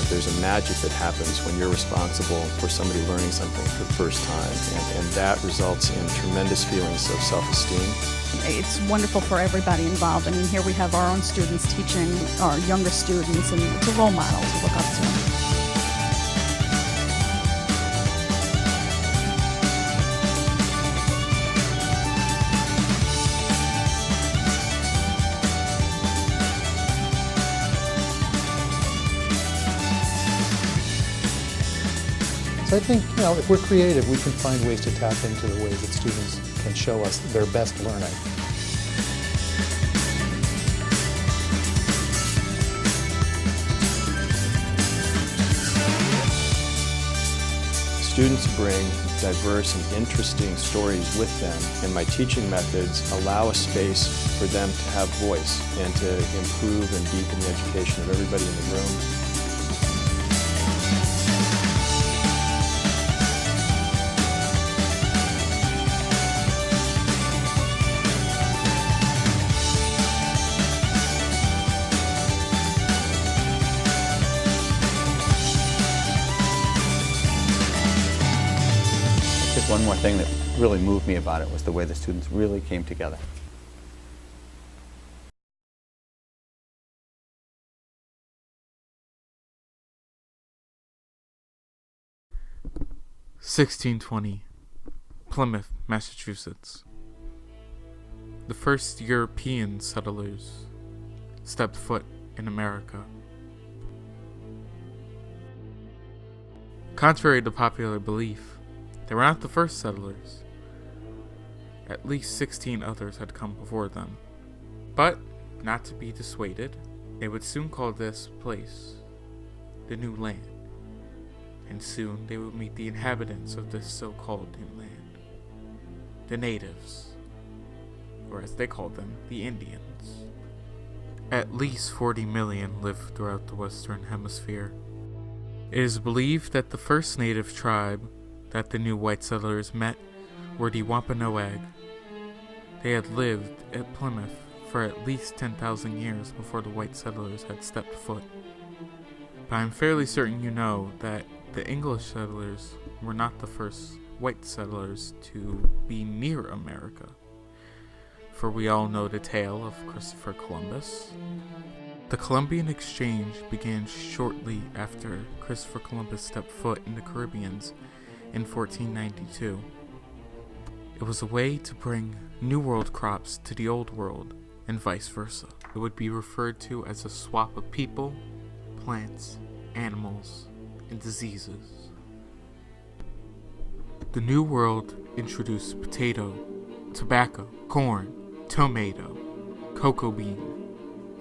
there's a magic that happens when you're responsible for somebody learning something for the first time, and that results in tremendous feelings of self-esteem. It's wonderful for everybody involved. I mean, here we have our own students teaching our younger students, and it's a role model to look up to. So I think, if we're creative, we can find ways to tap into the ways that students can show us their best learning. Students bring diverse and interesting stories with them, and my teaching methods allow a space for them to have voice and to improve and deepen the education of everybody in the room. One more thing that really moved me about it was the way the students really came together. (1620) Plymouth, Massachusetts. The first European settlers stepped foot in America. Contrary to popular belief, they were not the first settlers. At least 16 others had come before them. But, not to be dissuaded, they would soon call this place the New Land, and soon they would meet the inhabitants of this so-called New Land, the natives, or as they called them, the Indians. At least 40 million lived throughout the Western Hemisphere. It is believed that the first native tribe that the new white settlers met were the Wampanoag. They had lived at Plymouth for at least 10,000 years before the white settlers had stepped foot. But I'm fairly certain you know that the English settlers were not the first white settlers to be near America, for we all know the tale of Christopher Columbus. The Columbian Exchange began shortly after Christopher Columbus stepped foot in the Caribbeans in 1492. It was a way to bring New World crops to the Old World, and vice versa. It would be referred to as a swap of people, plants, animals, and diseases. The New World introduced potato, tobacco, corn, tomato, cocoa bean,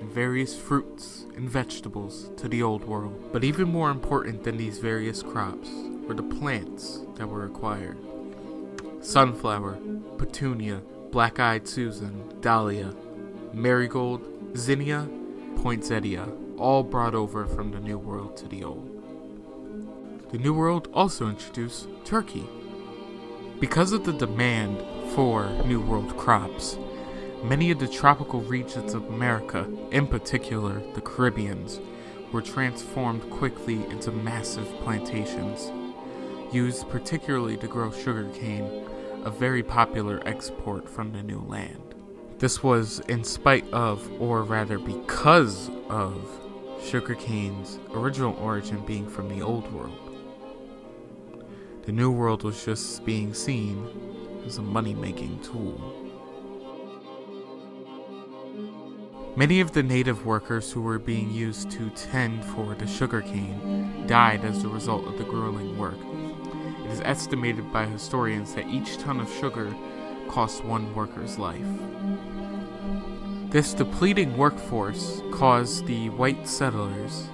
and various fruits and vegetables to the Old World. But even more important than these various crops were the plants that were acquired. Sunflower, petunia, black-eyed Susan, dahlia, marigold, zinnia, poinsettia, all brought over from the New World to the Old. The New World also introduced turkey. Because of the demand for New World crops, many of the tropical regions of America, in particular the Caribbeans, were transformed quickly into massive plantations, used particularly to grow sugarcane, a very popular export from the new land. This was in spite of, or rather because of, sugarcane's original origin being from the Old World. The New World was just being seen as a money-making tool. Many of the native workers who were being used to tend for the sugarcane died as a result of the grueling work. It is estimated by historians that each ton of sugar cost one worker's life. This depleting workforce caused the white settlers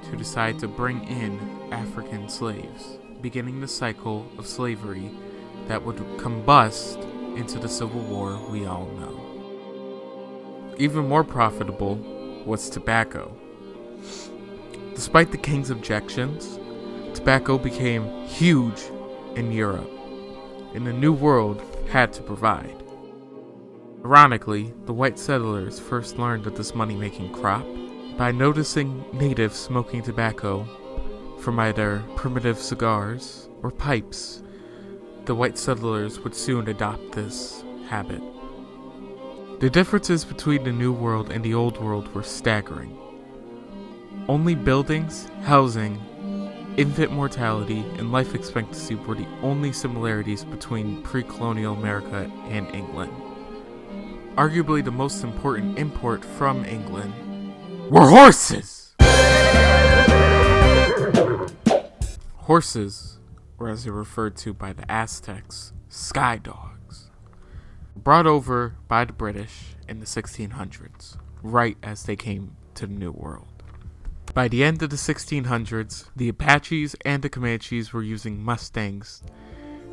to decide to bring in African slaves, beginning the cycle of slavery that would combust into the Civil War we all know. Even more profitable was tobacco. Despite the king's objections, tobacco became huge in Europe, and the New World had to provide. Ironically, the white settlers first learned of this money-making crop by noticing natives smoking tobacco from either primitive cigars or pipes, the white settlers would soon adopt this habit. The differences between the New World and the Old World were staggering. Only buildings, housing, infant mortality, and life expectancy were the only similarities between pre-colonial America and England. Arguably the most important import from England were horses! Horses, or as they were referred to by the Aztecs, sky dogs, brought over by the British in the 1600s, right as they came to the New World. By the end of the 1600s, the Apaches and the Comanches were using Mustangs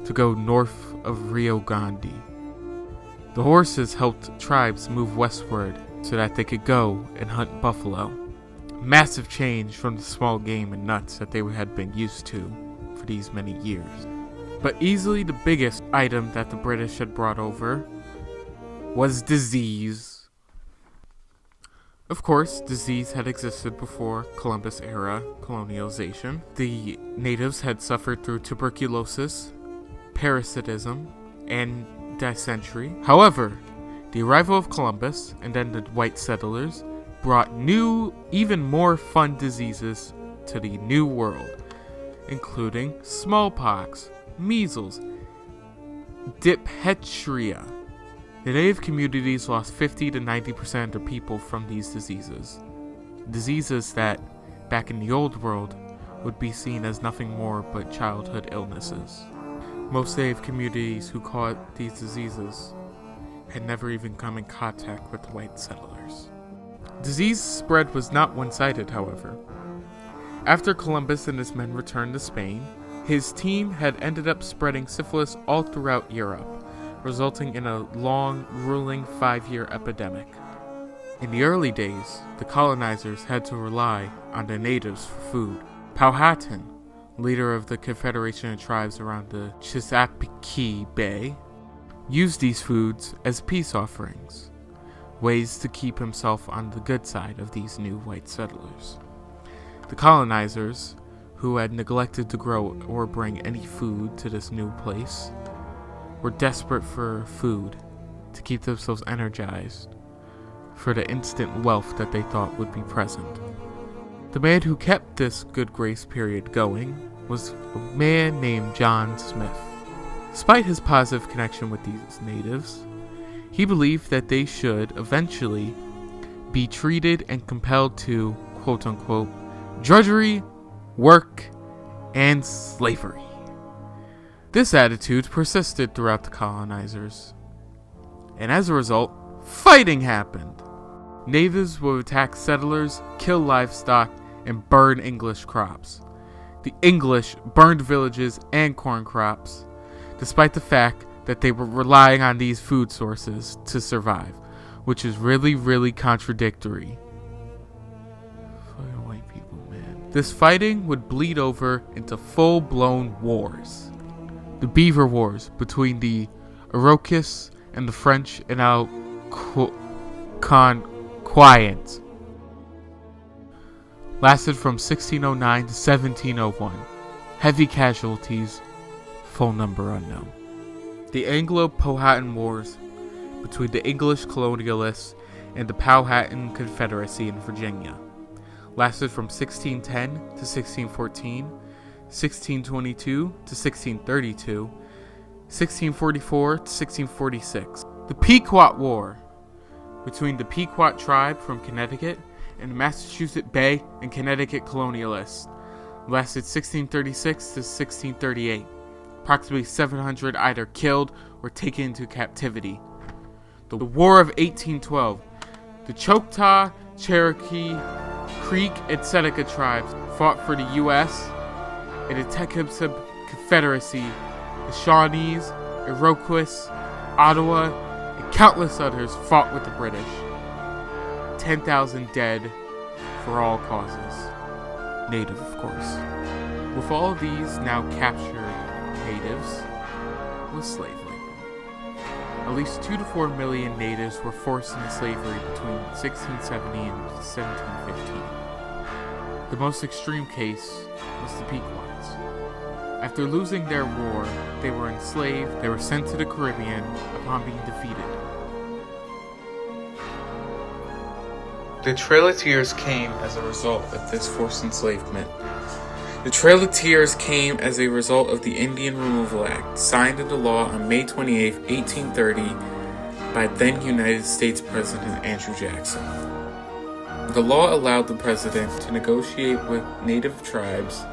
to go north of Rio Grande. The horses helped tribes move westward so that they could go and hunt buffalo. Massive change from the small game and nuts that they had been used to for these many years. But easily the biggest item that the British had brought over was disease. Of course, disease had existed before Columbus-era colonialization. The natives had suffered through tuberculosis, parasitism, and dysentery. However, the arrival of Columbus and then the white settlers brought new, even more fun diseases to the New World, including smallpox, measles, diphtheria. The native communities lost 50 to 90% of their people from these diseases. Diseases that, back in the Old World, would be seen as nothing more but childhood illnesses. Most native communities who caught these diseases had never even come in contact with the white settlers. Disease spread was not one-sided, however. After Columbus and his men returned to Spain, his team had ended up spreading syphilis all throughout Europe, resulting in a long, grueling 5-year epidemic. In the early days, the colonizers had to rely on the natives for food. Powhatan, leader of the Confederation of Tribes around the Chesapeake Bay, used these foods as peace offerings, ways to keep himself on the good side of these new white settlers. The colonizers, who had neglected to grow or bring any food to this new place, were desperate for food to keep themselves energized for the instant wealth that they thought would be present. The man who kept this good grace period going was a man named John Smith. Despite his positive connection with these natives, he believed that they should eventually be treated and compelled to, quote-unquote, drudgery, work, and slavery. This attitude persisted throughout the colonizers, and as a result, fighting happened. Natives would attack settlers, kill livestock, and burn English crops. The English burned villages and corn crops, despite the fact that they were relying on these food sources to survive, which is really, really contradictory. Fucking white people, man. This fighting would bleed over into full-blown wars. The Beaver Wars between the Iroquois and the French and Algonquins lasted from 1609 to 1701. Heavy casualties, full number unknown. The Anglo-Powhatan Wars between the English colonialists and the Powhatan Confederacy in Virginia lasted from 1610 to 1614, 1622 to 1632, 1644 to 1646. The Pequot War between the Pequot tribe from Connecticut and the Massachusetts Bay and Connecticut colonialists lasted 1636 to 1638. Approximately 700 either killed or taken into captivity. The War of 1812. The Choctaw, Cherokee, Creek, and Seneca tribes fought for the U.S. and the Tecumseh Confederacy. The Shawnees, Iroquois, Ottawa, and countless others fought with the British. 10,000 dead for all causes. Native, of course. With all of these now captured natives was slave labor. At least 2 to 4 million natives were forced into slavery between 1670 and 1715. The most extreme case was the Pequots. After losing their war, they were enslaved, they were sent to the Caribbean upon being defeated. The Trail of Tears came as a result of this forced enslavement. The Trail of Tears came as a result of the Indian Removal Act, signed into law on May 28, 1830, by then United States President Andrew Jackson. The law allowed the president to negotiate with native tribes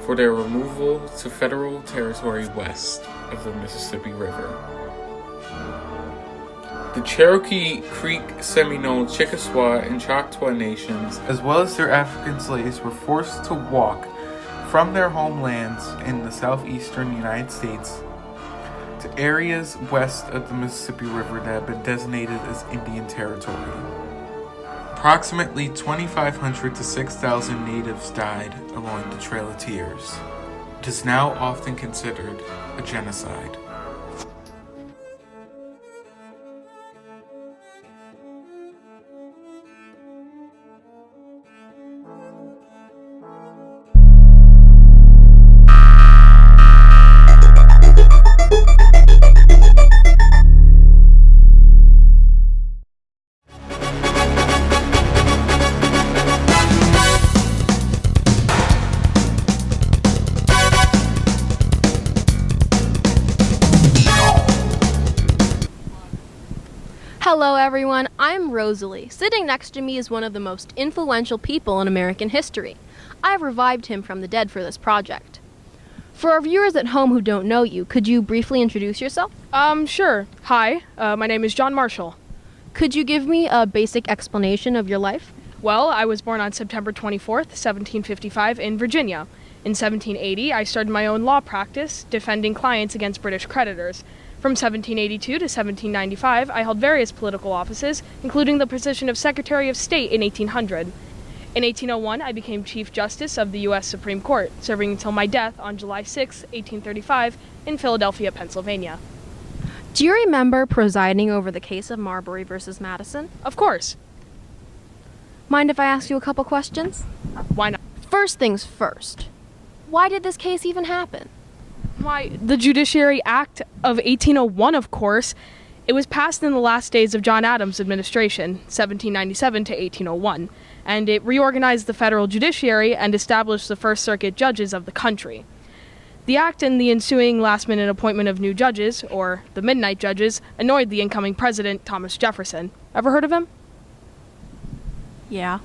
for their removal to federal territory west of the Mississippi River. The Cherokee, Creek, Seminole, Chickasaw, and Choctaw nations, as well as their African slaves, were forced to walk from their homelands in the southeastern United States to areas west of the Mississippi River that had been designated as Indian Territory. Approximately 2,500 to 6,000 natives died along the Trail of Tears. It is now often considered a genocide. Hello everyone, I'm Rosalie. Sitting next to me is one of the most influential people in American history. I've revived him from the dead for this project. For our viewers at home who don't know you, could you briefly introduce yourself? Sure. Hi, my name is John Marshall. Could you give me a basic explanation of your life? Well, I was born on September 24th, 1755 in Virginia. In 1780, I started my own law practice, defending clients against British creditors. From 1782 to 1795, I held various political offices, including the position of Secretary of State in 1800. In 1801, I became Chief Justice of the U.S. Supreme Court, serving until my death on July 6, 1835, in Philadelphia, Pennsylvania. Do you remember presiding over the case of Marbury versus Madison? Of course. Mind if I ask you a couple questions? Why not? First things first. Why did this case even happen? Why, the Judiciary Act of 1801, of course. It was passed in the last days of John Adams' administration, 1797 to 1801, and it reorganized the federal judiciary and established the First Circuit judges of the country. The act and the ensuing last-minute appointment of new judges, or the midnight judges, annoyed the incoming president, Thomas Jefferson. Ever heard of him? Yeah.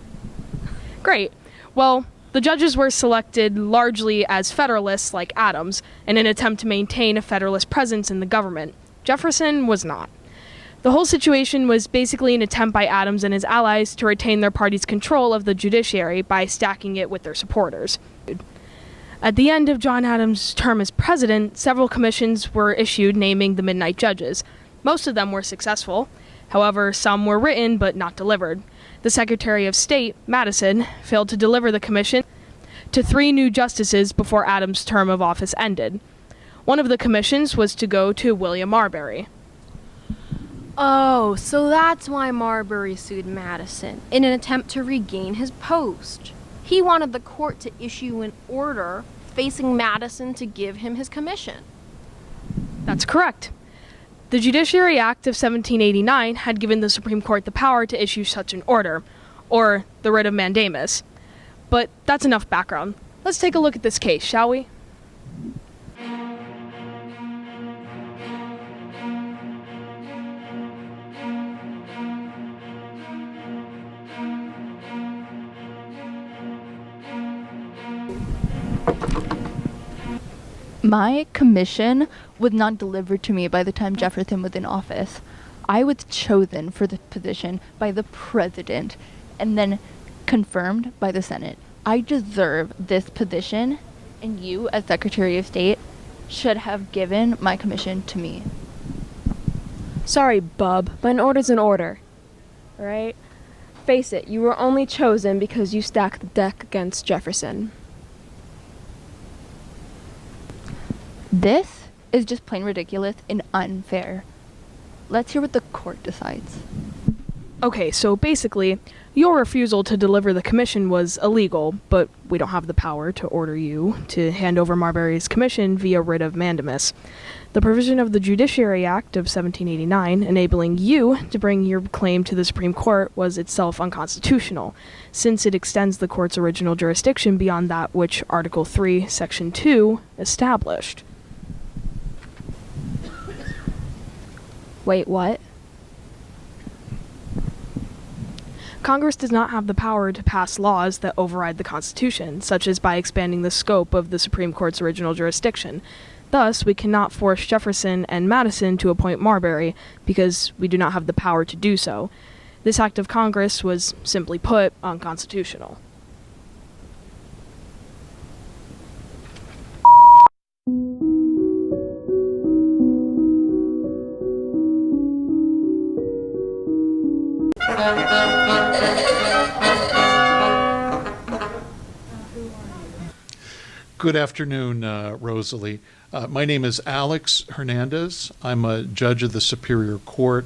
Great. Well, the judges were selected largely as Federalists like Adams in an attempt to maintain a Federalist presence in the government. Jefferson was not. The whole situation was basically an attempt by Adams and his allies to retain their party's control of the judiciary by stacking it with their supporters. At the end of John Adams' term as president, several commissions were issued naming the midnight judges. Most of them were successful. However, some were written but not delivered. The Secretary of State, Madison, failed to deliver the commission to 3 new justices before Adams' term of office ended. One of the commissions was to go to William Marbury. Oh, so that's why Marbury sued Madison, in an attempt to regain his post. He wanted the court to issue an order facing Madison to give him his commission. That's correct. The Judiciary Act of 1789 had given the Supreme Court the power to issue such an order, or the writ of mandamus. But that's enough background. Let's take a look at this case, shall we? My commission was not delivered to me by the time Jefferson was in office. I was chosen for the position by the president and then confirmed by the Senate. I deserve this position, and you, as Secretary of State, should have given my commission to me. Sorry, bub, but an order's an order. Alright? Face it, you were only chosen because you stacked the deck against Jefferson. This is just plain ridiculous and unfair. Let's hear what the court decides. Okay, so basically, your refusal to deliver the commission was illegal, but we don't have the power to order you to hand over Marbury's commission via writ of mandamus. The provision of the Judiciary Act of 1789 enabling you to bring your claim to the Supreme Court was itself unconstitutional, since it extends the court's original jurisdiction beyond that which Article 3, Section 2 established. Wait, what? Congress does not have the power to pass laws that override the Constitution, such as by expanding the scope of the Supreme Court's original jurisdiction. Thus, we cannot force Jefferson and Madison to appoint Marbury, because we do not have the power to do so. This act of Congress was, simply put, unconstitutional. Good afternoon, Rosalie. My name is Alex Hernandez. I'm a judge of the Superior Court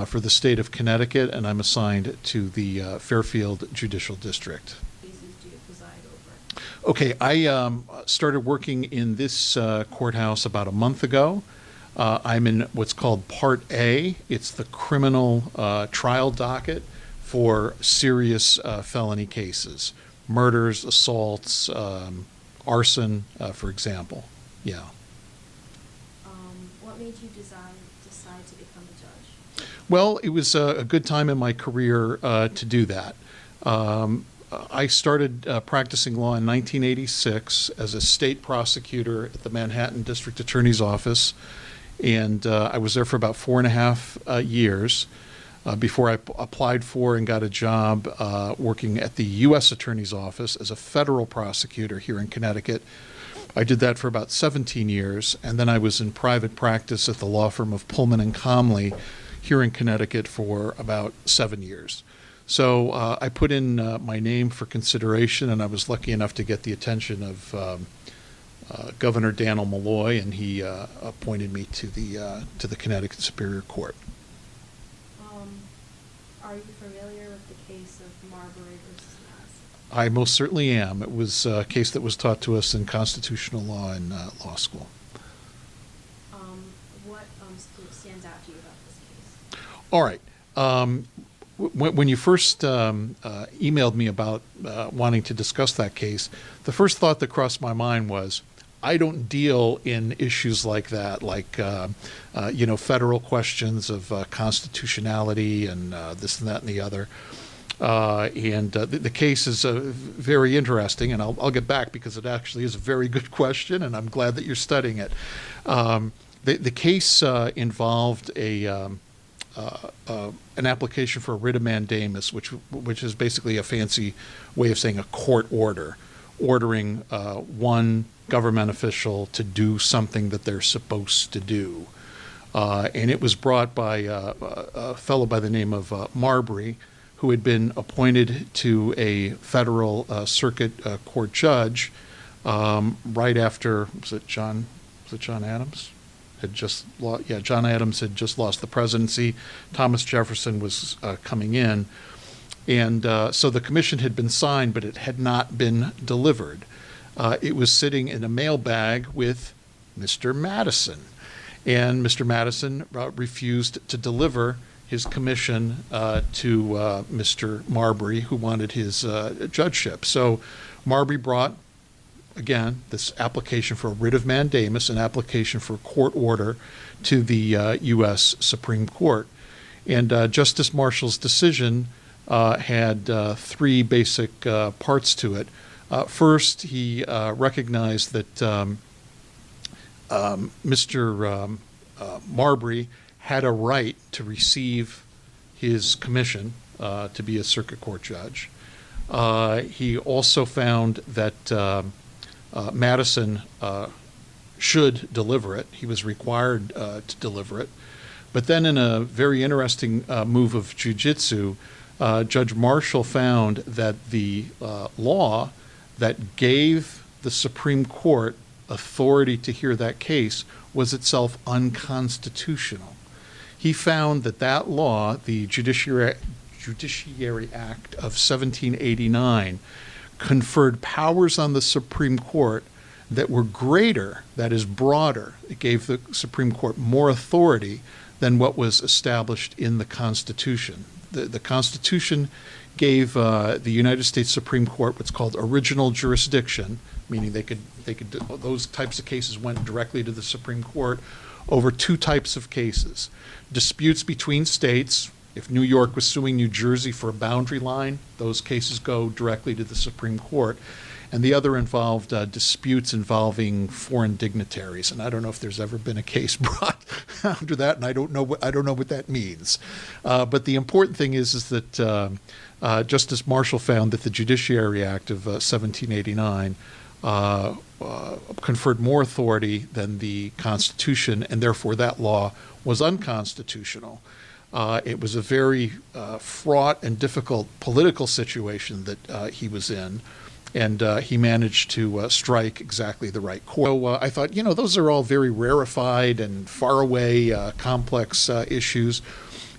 for the state of Connecticut, and I'm assigned to the Fairfield Judicial District. Okay, I started working in this courthouse about a month ago. I'm in what's called Part A. It's the criminal trial docket for serious felony cases, murders, assaults, arson, for example. Yeah. What made you decide to become a judge? Well, it was a good time in my career to do that. I started practicing law in 1986 as a state prosecutor at the Manhattan District Attorney's Office, and I was there for about 4.5 years before I applied for and got a job working at the U.S. Attorney's Office as a federal prosecutor here in Connecticut. I did that for about 17 years, and then I was in private practice at the law firm of Pullman and Comley here in Connecticut for about 7 years. So I put in my name for consideration, and I was lucky enough to get the attention of Governor Daniel Malloy, and he appointed me to the Connecticut Superior Court. Are you familiar with the case of Marbury versus Madison? I most certainly am. It was a case that was taught to us in constitutional law in law school. What stands out to you about this case? All right. When you first emailed me about wanting to discuss that case, the first thought that crossed my mind was, I don't deal in issues like that, like federal questions of constitutionality and this and that and the other. The case is very interesting, and I'll get back because it actually is a very good question, and I'm glad that you're studying it. The case involved an application for a writ of mandamus, which is basically a fancy way of saying a court order, ordering one government official to do something that they're supposed to do. And it was brought by a fellow by the name of Marbury, who had been appointed to a federal circuit court judge right after, was it John Adams? John Adams had just lost the presidency. Thomas Jefferson was coming in. And so the commission had been signed, but it had not been delivered. It was sitting in a mailbag with Mr. Madison. And Mr. Madison refused to deliver his commission to Mr. Marbury, who wanted his judgeship. So Marbury brought, again, this application for a writ of mandamus, an application for a court order to the U.S. Supreme Court. And Justice Marshall's decision had three basic parts to it. First, he recognized that Mr. Marbury had a right to receive his commission to be a circuit court judge. He also found that Madison should deliver it. He was required to deliver it. But then in a very interesting move of jujitsu, Judge Marshall found that the law that gave the Supreme Court authority to hear that case was itself unconstitutional. He found that law, the Judiciary Judiciary Act of 1789 conferred powers on the Supreme Court that were greater, that is broader. It gave the Supreme Court more authority than what was established in the Constitution. The Constitution gave the United States Supreme Court what's called original jurisdiction, meaning those types of cases went directly to the Supreme Court over two types of cases. Disputes between states. If New York was suing New Jersey for a boundary line, those cases go directly to the Supreme Court. And the other involved disputes involving foreign dignitaries. And I don't know if there's ever been a case brought under that, and I don't know what that means. But the important thing is that Justice Marshall found that the Judiciary Act of 1789 conferred more authority than the Constitution, and therefore that law was unconstitutional. It was a very fraught and difficult political situation that he was in, and he managed to strike exactly the right course. So I thought, those are all very rarefied and faraway, complex issues.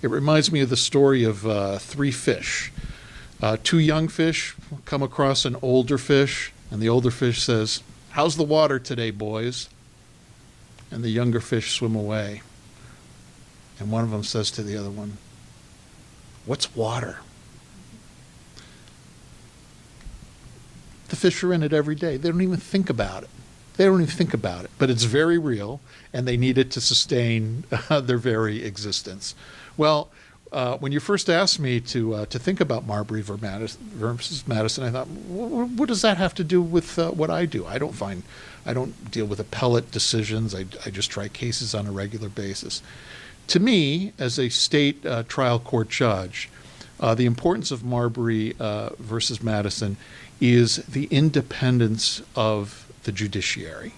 It reminds me of the story of three fish. Two young fish come across an older fish, and the older fish says, "How's the water today, boys?" And the younger fish swim away. And one of them says to the other one, "What's water?" The fish are in it every day. They don't even think about it. But it's very real, and they need it to sustain their very existence. Well, when you first asked me to think about Marbury versus Madison, I thought, what does that have to do with what I do? I don't deal with appellate decisions. I just try cases on a regular basis. To me, as a state trial court judge, the importance of Marbury versus Madison is the independence of the judiciary.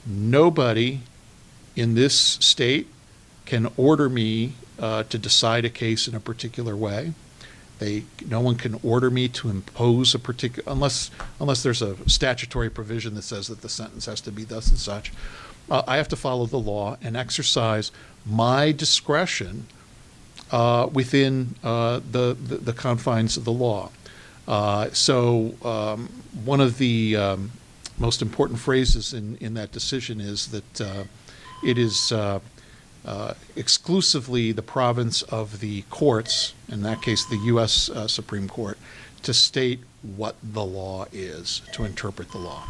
Nobody in this state can order me to decide a case in a particular way. No one can order me to impose a particular, unless there's a statutory provision that says that the sentence has to be thus and such. I have to follow the law and exercise my discretion within the confines of the law. So one of the most important phrases in that decision is that it is exclusively the province of the courts, in that case the U.S. Supreme Court, to state what the law is, to interpret the law.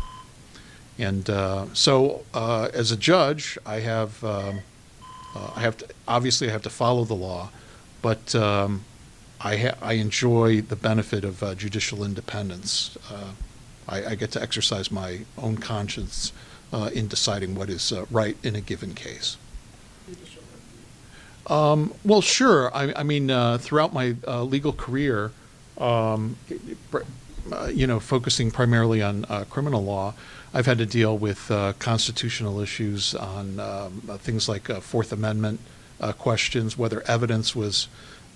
And so as a judge, I have to follow the law, but I enjoy the benefit of judicial independence. I get to exercise my own conscience in deciding what is right in a given case. Well, sure. I mean, throughout my legal career, focusing primarily on criminal law, I've had to deal with constitutional issues on things like Fourth Amendment questions, whether evidence was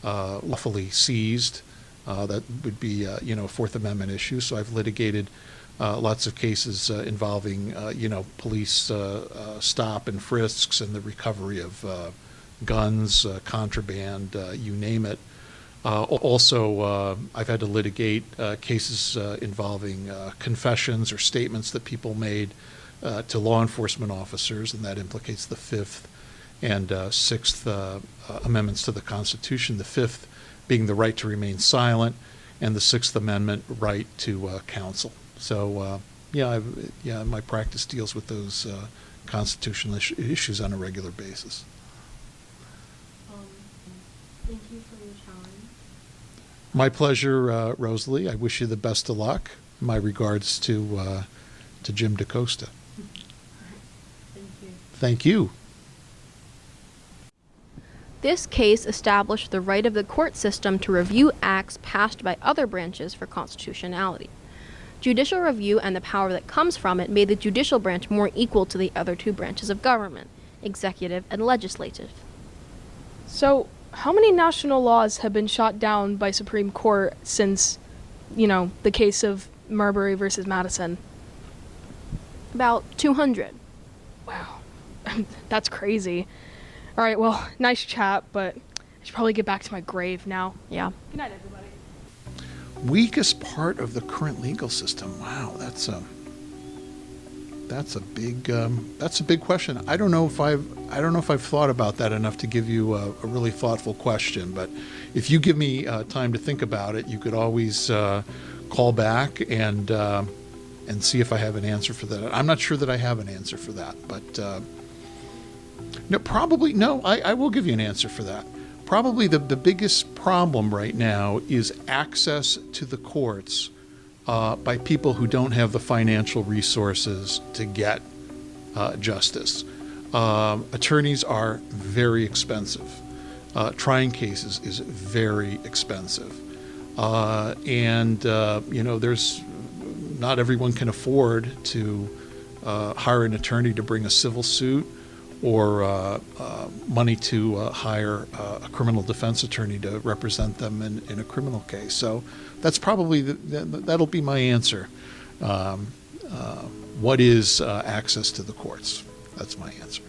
lawfully seized. That would be, a Fourth Amendment issue. So I've litigated lots of cases involving, police stop and frisks and the recovery of guns, contraband, you name it. Also, I've had to litigate cases involving confessions or statements that people made to law enforcement officers, and that implicates the Fifth and Sixth Amendments to the Constitution. The Fifth being the right to remain silent, and the Sixth Amendment right to counsel. So, my practice deals with those constitutional issues on a regular basis. Thank you for your time. My pleasure, Rosalie. I wish you the best of luck. My regards to Jim DaCosta. Thank you. Thank you. This case established the right of the court system to review acts passed by other branches for constitutionality. Judicial review and the power that comes from it made the judicial branch more equal to the other two branches of government, executive and legislative. So, how many national laws have been shot down by Supreme Court since, the case of Marbury versus Madison? About 200. Wow. That's crazy. All right, well, nice chat, but I should probably get back to my grave now. Yeah. Good night, everybody. Weakest part of the current legal system. Wow, that's a big question. I don't know if I've thought about that enough to give you a really thoughtful question. But if you give me time to think about it, you could always call back and see if I have an answer for that. I'm not sure that I have an answer for that, but no, probably no. I will give you an answer for that. Probably the biggest problem right now is access to the courts by people who don't have the financial resources to get justice. Attorneys are very expensive. Trying cases is very expensive. There's not everyone can afford to hire an attorney to bring a civil suit or money to hire a criminal defense attorney to represent them in a criminal case. So that's probably that'll be my answer. What is access to the courts? That's my answer.